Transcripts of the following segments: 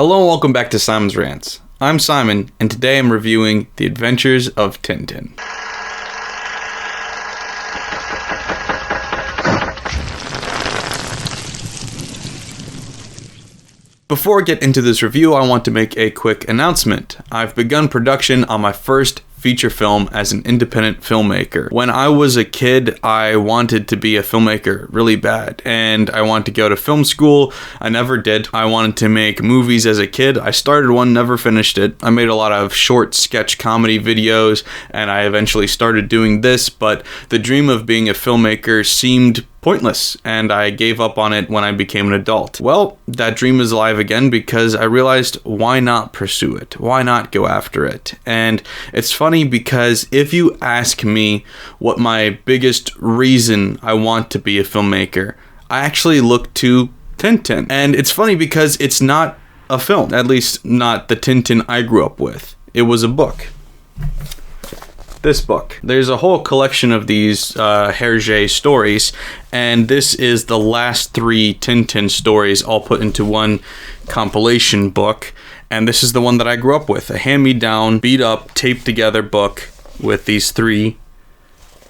Hello and welcome back to Simon's Rants. I'm Simon, and today I'm reviewing The Adventures of Tintin. Before I get into this review, I want to make a quick announcement. I've begun production on my first feature film as an independent filmmaker. When I was a kid, I wanted to be a filmmaker really bad, and I wanted to go to film school. I never did. I wanted to make movies as a kid. I started one, never finished it. I made a lot of short sketch comedy videos, and I eventually started doing this, but the dream of being a filmmaker seemed pointless, and I gave up on it when I became an adult. Well, that dream is alive again because I realized, why not pursue it? Why not go after it? And it's funny because if you ask me what my biggest reason I want to be a filmmaker, I actually look to Tintin. And it's funny because it's not a film, at least not the Tintin I grew up with. It was a book. This book. There's a whole collection of these Hergé stories, and this is the last 3 Tintin stories all put into one compilation book, and this is the one that I grew up with, a hand-me-down, beat-up, taped-together book with these 3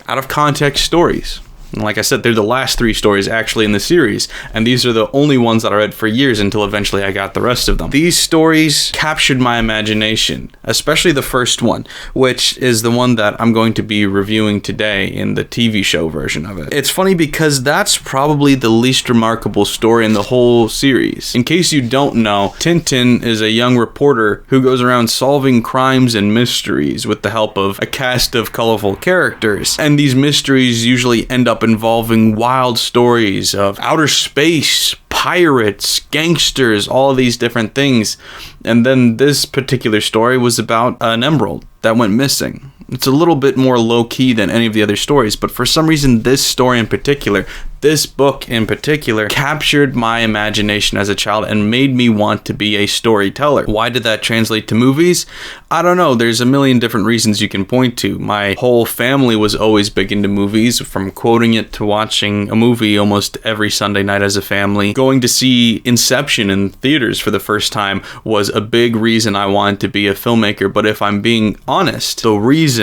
out-of-context stories. And like I said, they're the last 3 stories actually in the series, and these are the only ones that I read for years until eventually I got the rest of them. These stories captured my imagination, especially the first one, which is the one that I'm going to be reviewing today in the TV show version of it. It's funny because that's probably the least remarkable story in the whole series. In case you don't know, Tintin is a young reporter who goes around solving crimes and mysteries with the help of a cast of colorful characters, and these mysteries usually end up involving wild stories of outer space, pirates, gangsters, all of these different things. And then this particular story was about an emerald that went missing. It's a little bit more low-key than any of the other stories, but for some reason this story in particular, this book in particular, captured my imagination as a child and made me want to be a storyteller. Why did that translate to movies? I don't know. There's a million different reasons you can point to. My whole family was always big into movies, from quoting it to watching a movie almost every Sunday night as a family. Going to see Inception in theaters for the first time was a big reason I wanted to be a filmmaker, but if I'm being honest, the reason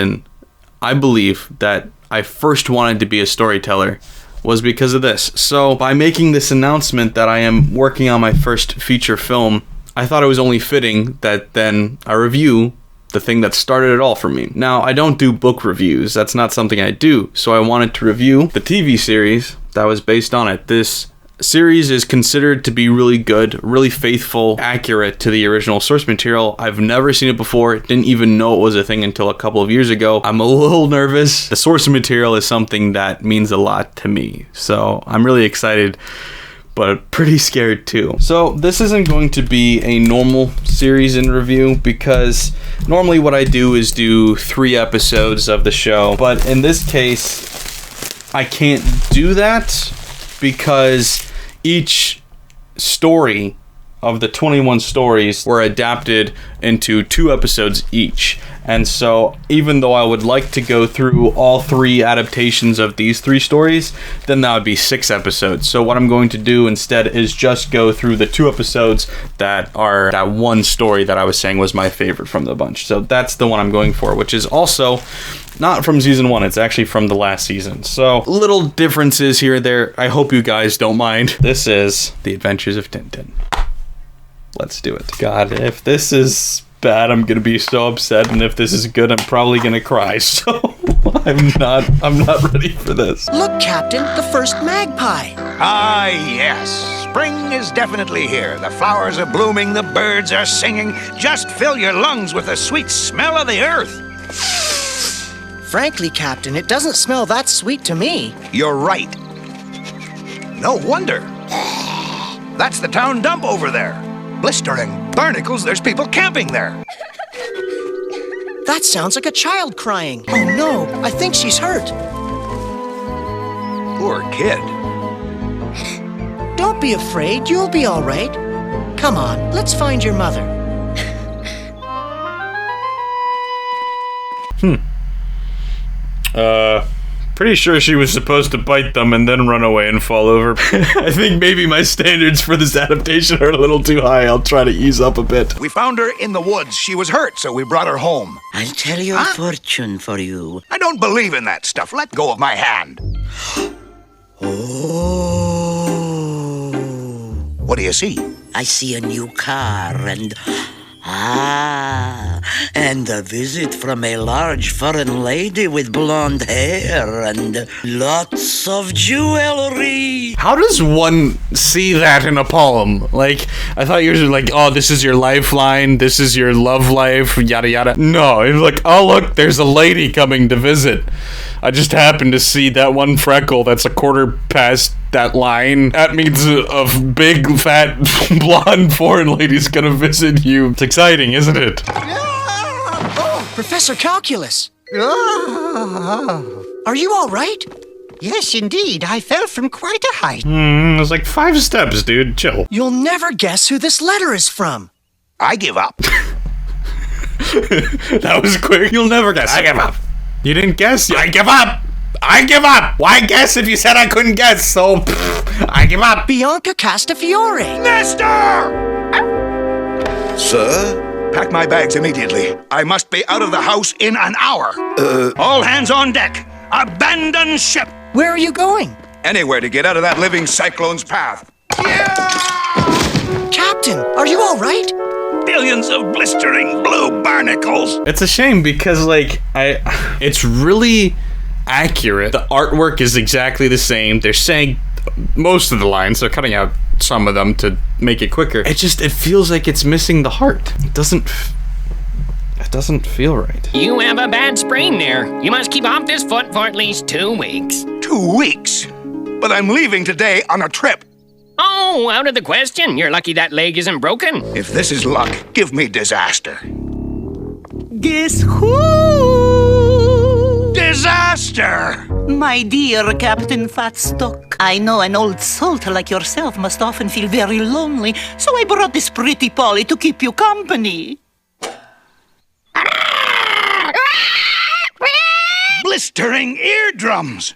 I believe that I first wanted to be a storyteller was because of this. So by making this announcement that I am working on my first feature film, I thought it was only fitting that then I review the thing that started it all for me. Now, I don't do book reviews. That's not something I do. So I wanted to review the TV series that was based on it. This series is considered to be really good, really faithful, accurate to the original source material. I've never seen it before, didn't even know it was a thing until a couple of years ago. I'm a little nervous. The source material is something that means a lot to me, so I'm really excited, but pretty scared too. So this isn't going to be a normal series in review, because normally what I do is do 3 episodes of the show, but in this case I can't do that because each story of the 21 stories were adapted into 2 episodes each. And so even though I would like to go through all 3 adaptations of these 3 stories, then that would be 6 episodes. So what I'm going to do instead is just go through the 2 episodes that are that one story that I was saying was my favorite from the bunch. So that's the one I'm going for, which is also not from season 1, it's actually from the last season. So little differences here and there. I hope you guys don't mind. This is The Adventures of Tintin. Let's do it. God, if this is bad, I'm gonna be so upset, and if this is good, I'm probably gonna cry. So I'm not ready for this. Look, Captain, the first magpie. Ah, yes. Spring is definitely here. The flowers are blooming, the birds are singing. Just fill your lungs with the sweet smell of the earth. Frankly, Captain, it doesn't smell that sweet to me. You're right. No wonder. That's the town dump over there. Blistering barnacles, there's people camping there. That sounds like a child crying. Oh no, I think she's hurt. Poor kid. Don't be afraid, you'll be all right. Come on, let's find your mother. Pretty sure she was supposed to bite them and then run away and fall over. I think maybe my standards for this adaptation are a little too high. I'll try to ease up a bit. We found her in the woods. She was hurt, so we brought her home. I'll tell your fortune for you. I don't believe in that stuff. Let go of my hand. Oh. What do you see? I see a new car and a visit from a large foreign lady with blonde hair and lots of jewelry. How does one see that in a poem? Like, I thought yours were like, oh, this is your lifeline, this is your love life, yada yada. No, it's like, oh look, there's a lady coming to visit. I just happened to see that one freckle that's a quarter past that line. That means a big, fat, blonde foreign lady's gonna visit you. It's exciting, isn't it? Oh, Professor Calculus. Are you all right? Yes, indeed. I fell from quite a height. It was like 5 steps, dude. Chill. You'll never guess who this letter is from. I give up. That was quick. You'll never guess. I give up. You didn't guess? I give up. I give up. Why guess if you said I couldn't guess? So, I give up. Bianca Castafiore. Nestor! Sir? Pack my bags immediately. I must be out of the house in an hour. All hands on deck. Abandon ship. Where are you going? Anywhere to get out of that living cyclone's path. Yeah! Captain, are you all right? Billions of blistering blue barnacles. It's a shame because, like, it's really accurate. The artwork is exactly the same. They're saying most of the lines. They're cutting out some of them to make it quicker. It feels like it's missing the heart. It doesn't feel right. You have a bad sprain there. You must keep off this foot for at least 2 weeks. 2 weeks? But I'm leaving today on a trip. Oh, out of the question. You're lucky that leg isn't broken. If this is luck, give me disaster. Guess who? Disaster! My dear Captain Fatstock, I know an old salt like yourself must often feel very lonely, so I brought this pretty Polly to keep you company. Blistering eardrums!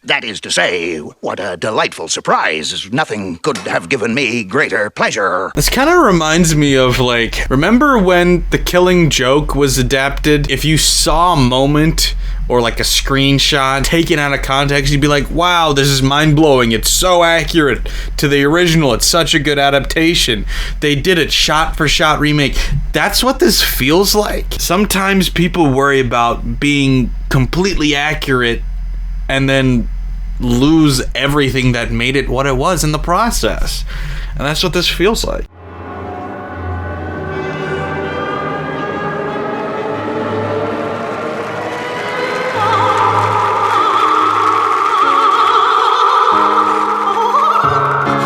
That is to say, what a delightful surprise. Nothing could have given me greater pleasure. This kind of reminds me of, like, remember when The Killing Joke was adapted? If you saw a moment or like a screenshot taken out of context, you'd be like, wow, this is mind-blowing. It's so accurate to the original. It's such a good adaptation. They did it shot for shot remake. That's what this feels like. Sometimes people worry about being completely accurate and then lose everything that made it what it was in the process. And that's what this feels like.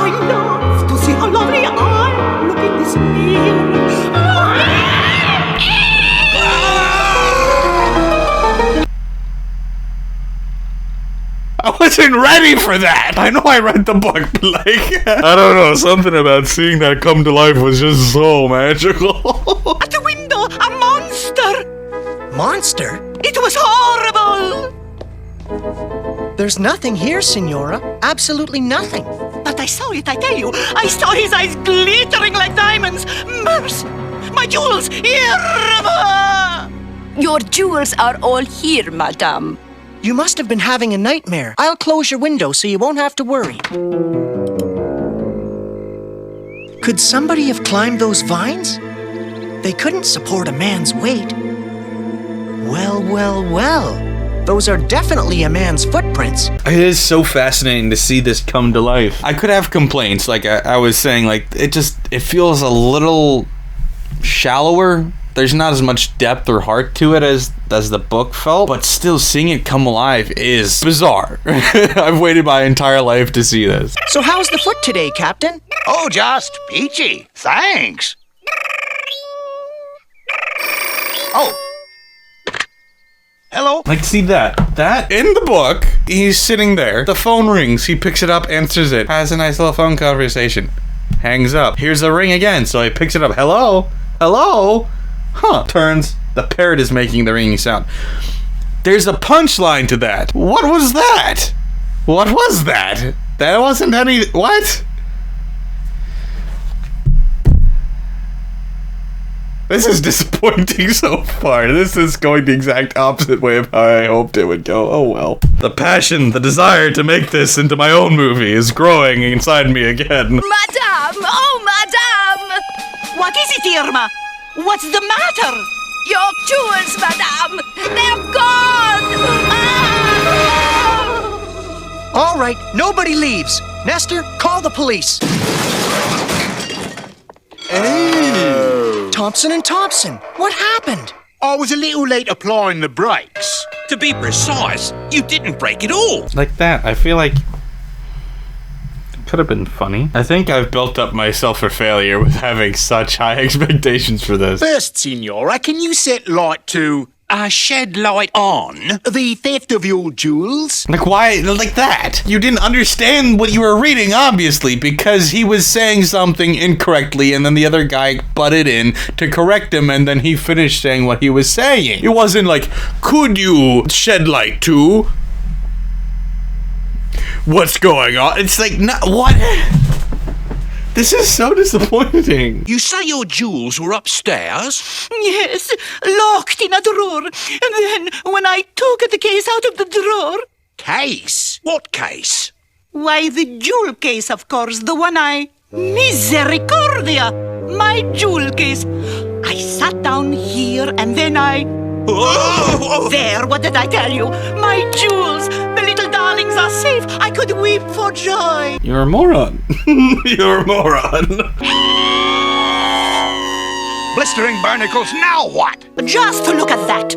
I love to see how lovely you are. Look at this mirror. I wasn't ready for that. I know I read the book, but like, I don't know, something about seeing that come to life was just so magical. At the window, a monster. Monster? It was horrible. There's nothing here, Signora. Absolutely nothing. But I saw it, I tell you. I saw his eyes glittering like diamonds. Mercy! My jewels! Here! Your jewels are all here, madame. You must have been having a nightmare. I'll close your window so you won't have to worry. Could somebody have climbed those vines? They couldn't support a man's weight. Well, well, well. Those are definitely a man's footprints. It is so fascinating to see this come to life. I could have complaints, like I was saying, like it feels a little shallower. There's not as much depth or heart to it as the book felt, but still seeing it come alive is bizarre. I've waited my entire life to see this. So how's the foot today, Captain? Oh, just peachy. Thanks. Oh. Hello? Like, see that in the book, he's sitting there, the phone rings, he picks it up, answers it, has a nice little phone conversation, hangs up. Here's the ring again, so he picks it up. Hello? Huh. Turns, The parrot is making the ringing sound. There's a punchline to that. What was that? What was that? That wasn't any... What? This is disappointing so far. This is going the exact opposite way of how I hoped it would go. Oh well. The passion, the desire to make this into my own movie is growing inside me again. Madame! Oh, Madame! What is it, Irma? What's the matter? Your jewels, Madame! They're gone! Ah! All right, nobody leaves. Nestor, call the police. Thompson and Thompson, what happened? I was a little late applying the brakes. To be precise, you didn't break it all. Like that, I feel like... It could have been funny. I think I've built up myself for failure with having such high expectations for this. First, Signora, can you set light to Shed light on. the theft of your jewels? Like, why? Like that? You didn't understand what you were reading, obviously, because he was saying something incorrectly, and then the other guy butted in to correct him, and then he finished saying what he was saying. It wasn't like, could you shed light to what's going on? It's like, what? This is so disappointing. You say your jewels were upstairs? Yes, locked in a drawer. And then, when I took the case out of the drawer... Case? What case? Why, the jewel case, of course, the one I... Misericordia! My jewel case. I sat down here and then I... Oh! There, what did I tell you? My jewels! The little darlings are safe. I could weep for joy. You're a moron. You're a moron. Blistering barnacles, now what? Just look at that.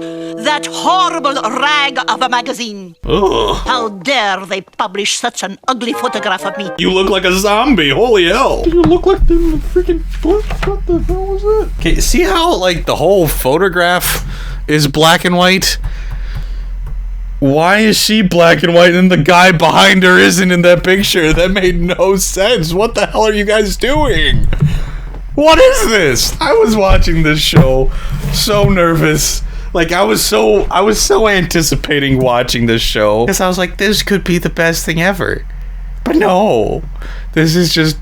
That horrible rag of a magazine. Ugh. How dare they publish such an ugly photograph of me? You look like a zombie. Holy hell. You look like the freaking... What the hell was that? Okay, see how, like, the whole photograph is black and white? Why is she black and white and the guy behind her isn't in that picture? That made no sense. What the hell are you guys doing? What is this? I was watching this show so nervous. Like, I was so anticipating watching this show because I was like, this could be the best thing ever. But no. This is just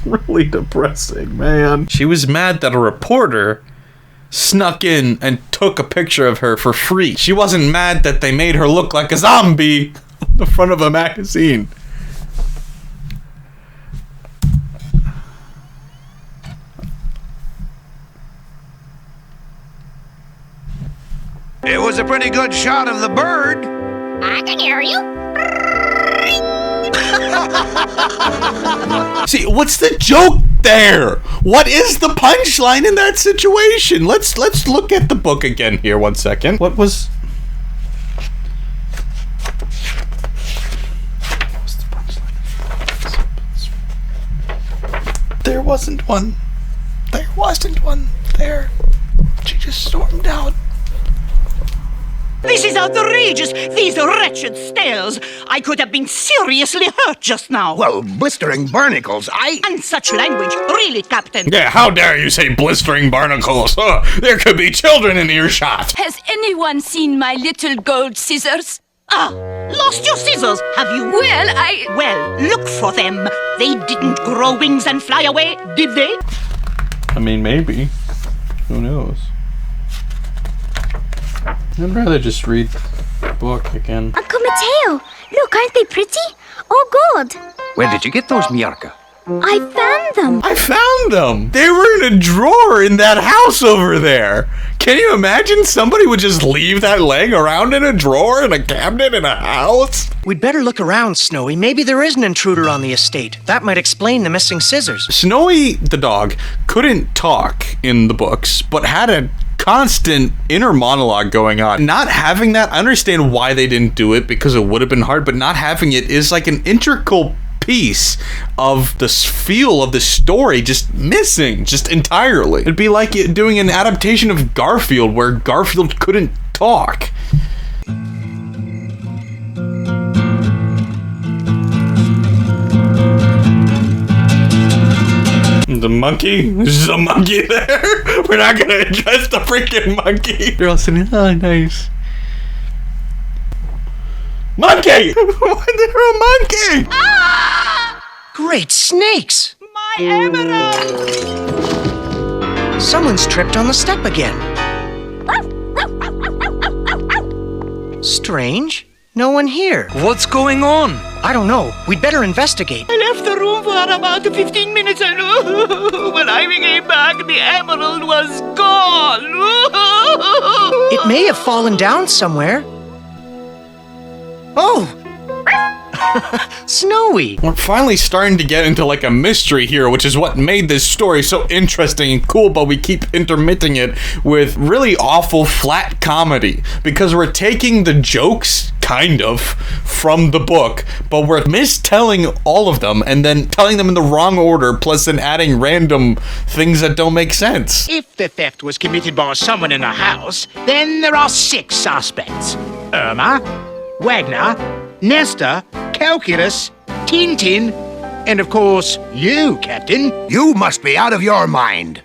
really depressing, man. She was mad that a reporter snuck in and took a picture of her for free. She wasn't mad that they made her look like a zombie on the front of a magazine. It was a pretty good shot of the bird. I can hear you. See, what's the joke there? What is the punchline in that situation? Let's look at the book again here 1 second. What was the punchline? There wasn't one. There wasn't one there. She just stormed out. This is outrageous! These wretched stairs! I could have been seriously hurt just now! Well, blistering barnacles, And such language, really, Captain! Yeah, how dare you say blistering barnacles? There could be children in earshot. Has anyone seen my little gold scissors? Ah! Lost your scissors, have you? Well, look for them! They didn't grow wings and fly away, did they? I mean, maybe. Who knows? I'd rather just read the book again. Uncle Mateo, look, aren't they pretty? All gold. Where did you get those, Miarka? I found them. I found them! They were in a drawer in that house over there! Can you imagine somebody would just leave that laying around in a drawer in a cabinet in a house? We'd better look around, Snowy. Maybe there is an intruder on the estate. That might explain the missing scissors. Snowy, the dog, couldn't talk in the books, but had a constant inner monologue going on. Not having that, I understand why they didn't do it, because it would have been hard, but not having it is like an integral piece of the feel of the story just missing, just entirely. It'd be like doing an adaptation of Garfield where Garfield couldn't talk. The monkey? There's a monkey there? We're not gonna address the freaking monkey. They're all sitting, oh, nice. Monkey! They're a monkey! Ah! Great snakes! My emerald! Someone's tripped on the step again. Strange. No one here. What's going on? I don't know. We'd better investigate. I left the room for about 15 minutes, I know. When I came back, the emerald was gone. It may have fallen down somewhere. Oh! Snowy! We're finally starting to get into like a mystery here, which is what made this story so interesting and cool, but we keep intermitting it with really awful flat comedy because we're taking the jokes, kind of, from the book, but we're mistelling all of them and then telling them in the wrong order, plus then adding random things that don't make sense. If the theft was committed by someone in the house, then there are 6 suspects. Irma, Wagner, Nestor, Calculus, Tintin, and of course, you, Captain. You must be out of your mind.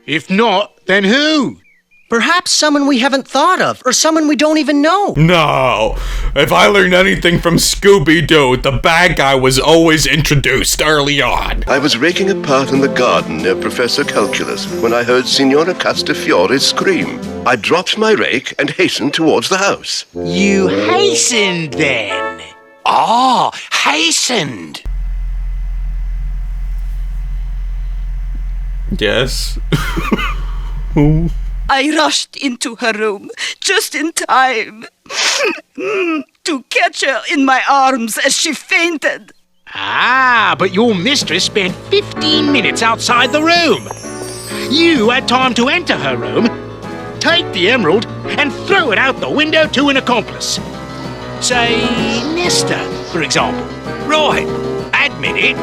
If not, then who? Perhaps someone we haven't thought of, or someone we don't even know. No! If I learned anything from Scooby-Doo, the bad guy was always introduced early on. I was raking a path in the garden near Professor Calculus when I heard Signora Castafiore scream. I dropped my rake and hastened towards the house. You hastened then. Ah, hastened. Yes. I rushed into her room just in time to catch her in my arms as she fainted. Ah, but your mistress spent 15 minutes outside the room. You had time to enter her room, take the emerald, and throw it out the window to an accomplice. Say, Nestor, for example. Right, admit it.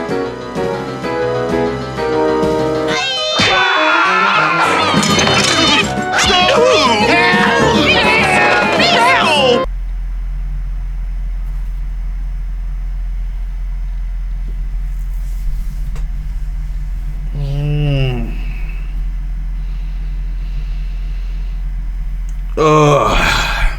Ugh.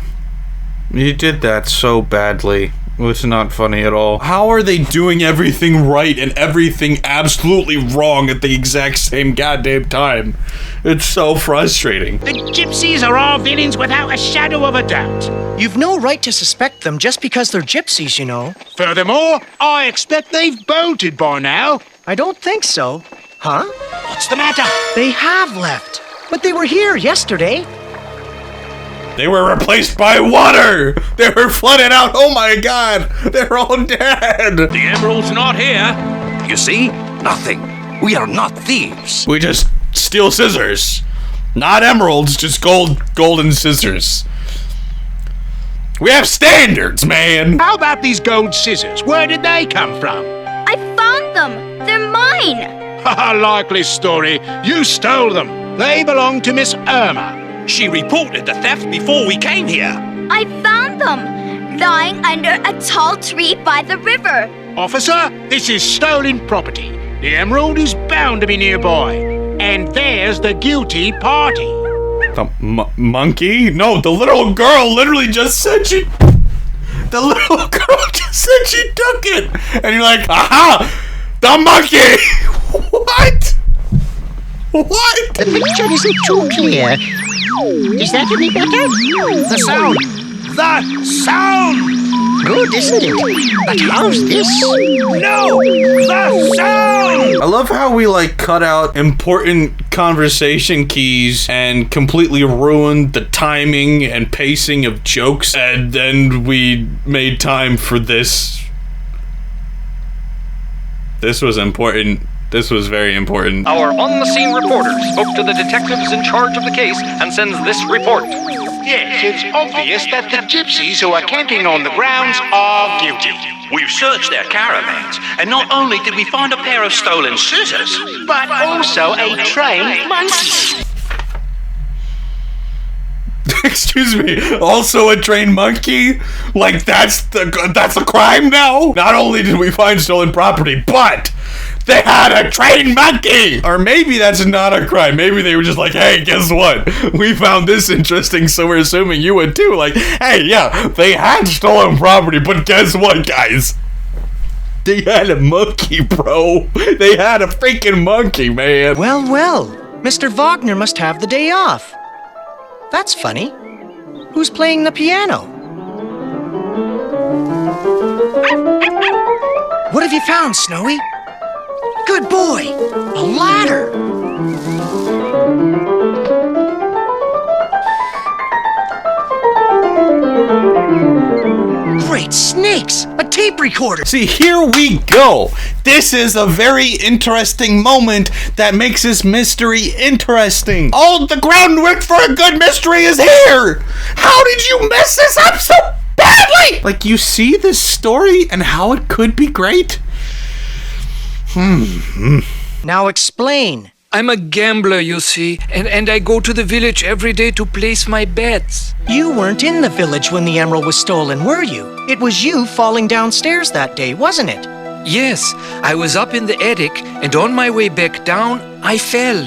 You did that so badly. It's not funny at all. How are they doing everything right and everything absolutely wrong at the exact same goddamn time? It's so frustrating. The gypsies are our villains without a shadow of a doubt. You've no right to suspect them just because they're gypsies, you know. Furthermore, I expect they've bolted by now. I don't think so. Huh? What's the matter? They have left. But they were here yesterday. They were replaced by water! They were flooded out! Oh my god! They're all dead! The emerald's not here. You see? Nothing. We are not thieves. We just steal scissors. Not emeralds, just golden scissors. We have standards, man! How about these gold scissors? Where did they come from? I found them. They're mine. Haha, likely story. You stole them. They belong to Miss Irma. She reported the theft before we came here. I found them, lying under a tall tree by the river. Officer, this is stolen property. The emerald is bound to be nearby. And there's the guilty party. The monkey? No, the little girl literally just said she... The little girl just said she took it! And you're like, aha! The monkey! What? What? The picture isn't too clear. Is that any better? The sound! The sound! Good, isn't it? But how's this? No! The sound! I love how we like cut out important conversation keys and completely ruined the timing and pacing of jokes, and then we made time for this. This was important. This was very important. Our on-the-scene reporter spoke to the detectives in charge of the case and sends this report. Yes, it's obvious that the gypsies who are camping on the grounds are guilty. We've searched their caravans, and not only did we find a pair of stolen scissors, but also a trained monkey. Excuse me, also a trained monkey? Like that's a crime now? Not only did we find stolen property, but They had a trained monkey! Or maybe that's not a crime. Maybe they were just like, hey, guess what? We found this interesting, so we're assuming you would too. Like, hey, yeah, they had stolen property, but guess what, guys? They had a monkey, bro. They had a freaking monkey, man. Well, well, Mr. Wagner must have the day off. That's funny. Who's playing the piano? What have you found, Snowy? Good boy! A ladder! Great snakes! A tape recorder! See, here we go. This is a very interesting moment that makes this mystery interesting. All the groundwork for a good mystery is here! How did you mess this up so badly? Like, you see this story and how it could be great? Now explain. I'm a gambler, you see, and I go to the village every day to place my bets. You weren't in the village when the emerald was stolen, were you? It was you falling downstairs that day, wasn't it? Yes, I was up in the attic, and on my way back down, I fell.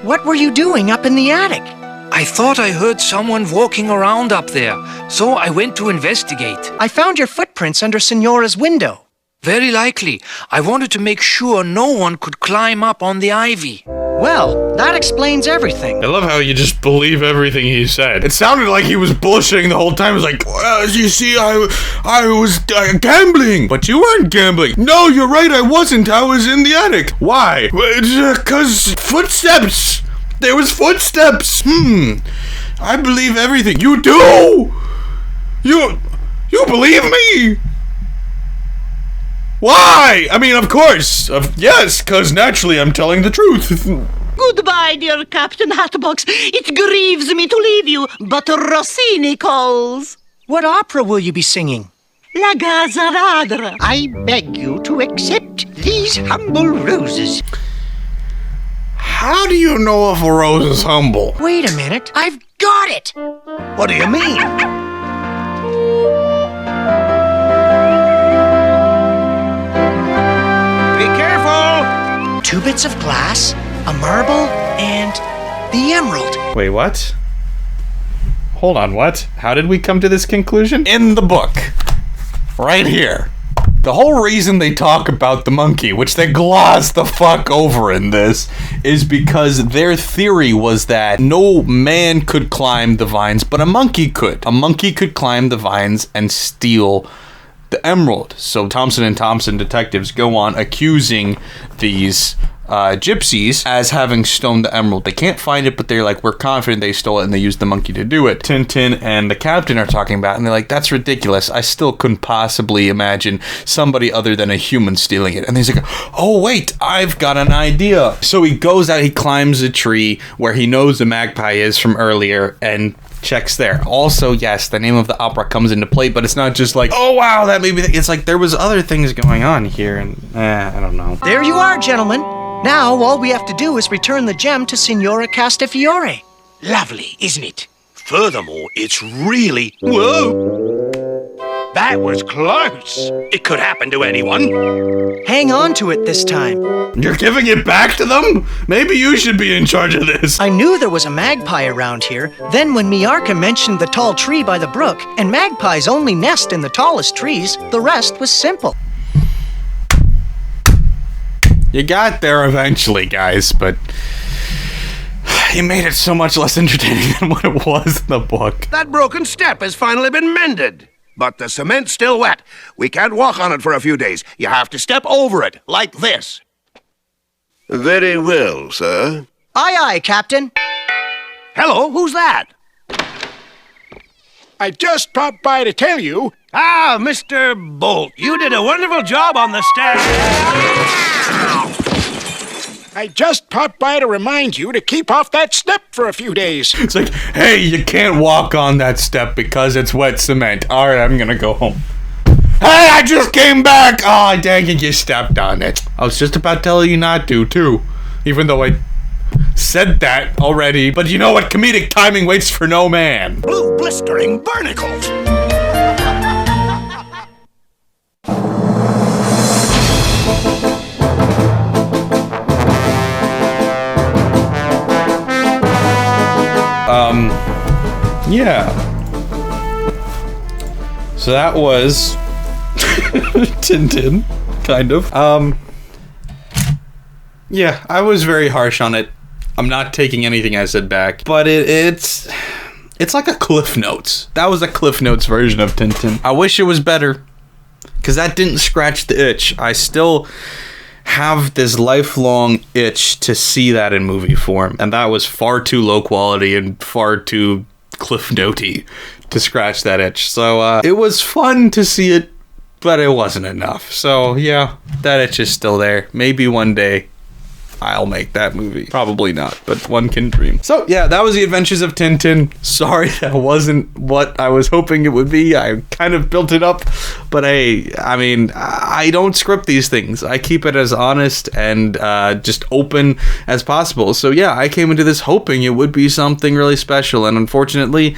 What were you doing up in the attic? I thought I heard someone walking around up there, so I went to investigate. I found your footprints under Signora's window. Very likely. I wanted to make sure no one could climb up on the ivy. Well, that explains everything. I love how you just believe everything he said. It sounded like he was bullshitting the whole time. It was like, as you see, I was gambling. But you weren't gambling. No, you're right, I wasn't. I was in the attic. Why? Because footsteps. There was footsteps. I believe everything. You do? You believe me? Why? I mean, of course. Yes, because naturally I'm telling the truth. Goodbye, dear Captain Hatbox. It grieves me to leave you, but Rossini calls. What opera will you be singing? La Gazzaradra. I beg you to accept these humble roses. How do you know if a rose is humble? Wait a minute. I've got it. What do you mean? Be careful! 2 bits of glass, a marble, and the emerald. Wait, what? Hold on, what? How did we come to this conclusion? In the book. Right here. The whole reason they talk about the monkey, which they gloss the fuck over in this, is because their theory was that no man could climb the vines, but a monkey could. A monkey could climb the vines and steal the emerald. So Thompson & Thompson detectives go on accusing these gypsies as having stolen the emerald. They can't find it, but they're like, we're confident they stole it, and they used the monkey to do it. Tintin and the captain are talking about it, and they're like, that's ridiculous. I still couldn't possibly imagine somebody other than a human stealing it. And he's like, oh wait, I've got an idea. So he goes out, he climbs a tree where he knows the magpie is from earlier, and checks there. Also, yes, the name of the opera comes into play, but it's not just like, oh wow, that maybe, it's like there was other things going on here, and I don't know. There you are, gentlemen. Now, all we have to do is return the gem to Signora Castafiore. Lovely, isn't it? Furthermore, it's really... Whoa! That was close. It could happen to anyone. Hang on to it this time. You're giving it back to them? Maybe you should be in charge of this. I knew there was a magpie around here. Then when Miarca mentioned the tall tree by the brook, and magpies only nest in the tallest trees, the rest was simple. You got there eventually, guys, but you made it so much less entertaining than what it was in the book. That broken step has finally been mended, but the cement's still wet. We can't walk on it for a few days. You have to step over it, like this. Very well, sir. Aye, aye, Captain. Hello, who's that? I just popped by to tell you. Ah, Mr. Bolt, you did a wonderful job on the stairs. I just popped by to remind you to keep off that step for a few days. It's like, hey, you can't walk on that step because it's wet cement. All right, I'm gonna go home. Hey, I just came back. Oh, dang it, you stepped on it. I was just about telling you not to, too. Even though I said that already. But you know what? Comedic timing waits for no man. Blue blistering barnacles. yeah. So that was Tintin, kind of. Yeah, I was very harsh on it. I'm not taking anything I said back, but it's like a Cliff Notes. That was a Cliff Notes version of Tintin. I wish it was better, because that didn't scratch the itch. I still have this lifelong itch to see that in movie form, and that was far too low quality and far too Cliff Notey to scratch that itch. So it was fun to see it, but it wasn't enough. So yeah, that itch is still there. Maybe one day I'll make that movie. Probably not, but one can dream. So yeah, that was The Adventures of Tintin. Sorry that wasn't what I was hoping it would be. I kind of built it up, but hey, I mean, I don't script these things. I keep it as honest and just open as possible. So yeah, I came into this hoping it would be something really special, and unfortunately,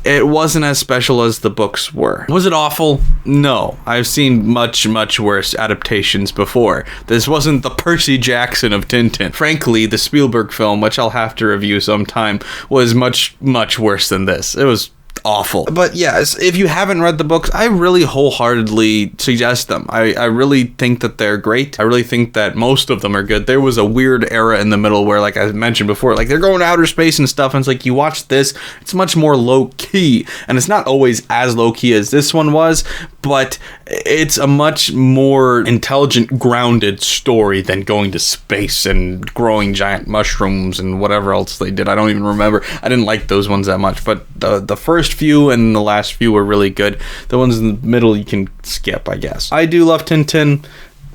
it wasn't as special as the books were. Was it awful? No. I've seen much, much worse adaptations before. This wasn't the Percy Jackson of Tintin. Frankly, the Spielberg film, which I'll have to review sometime, was much, much worse than this. It was awful. But yes, if you haven't read the books, I really wholeheartedly suggest them. I really think that they're great. I really think that most of them are good. There was a weird era in the middle where, like I mentioned before, like they're going to outer space and stuff, and it's like you watch this, it's much more low-key, and it's not always as low-key as this one was, but it's a much more intelligent, grounded story than going to space and growing giant mushrooms and whatever else they did. I don't even remember. I didn't like those ones that much, but the first few and the last few were really good. The ones in the middle you can skip, I guess. I do love Tintin.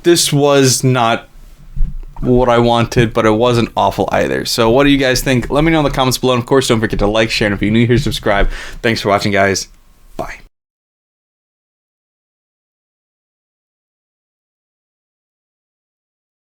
This was not what I wanted, but it wasn't awful either. So what do you guys think? Let me know in the comments below. And of course, don't forget to like, share, and if you're new here, subscribe. Thanks for watching, guys. Bye.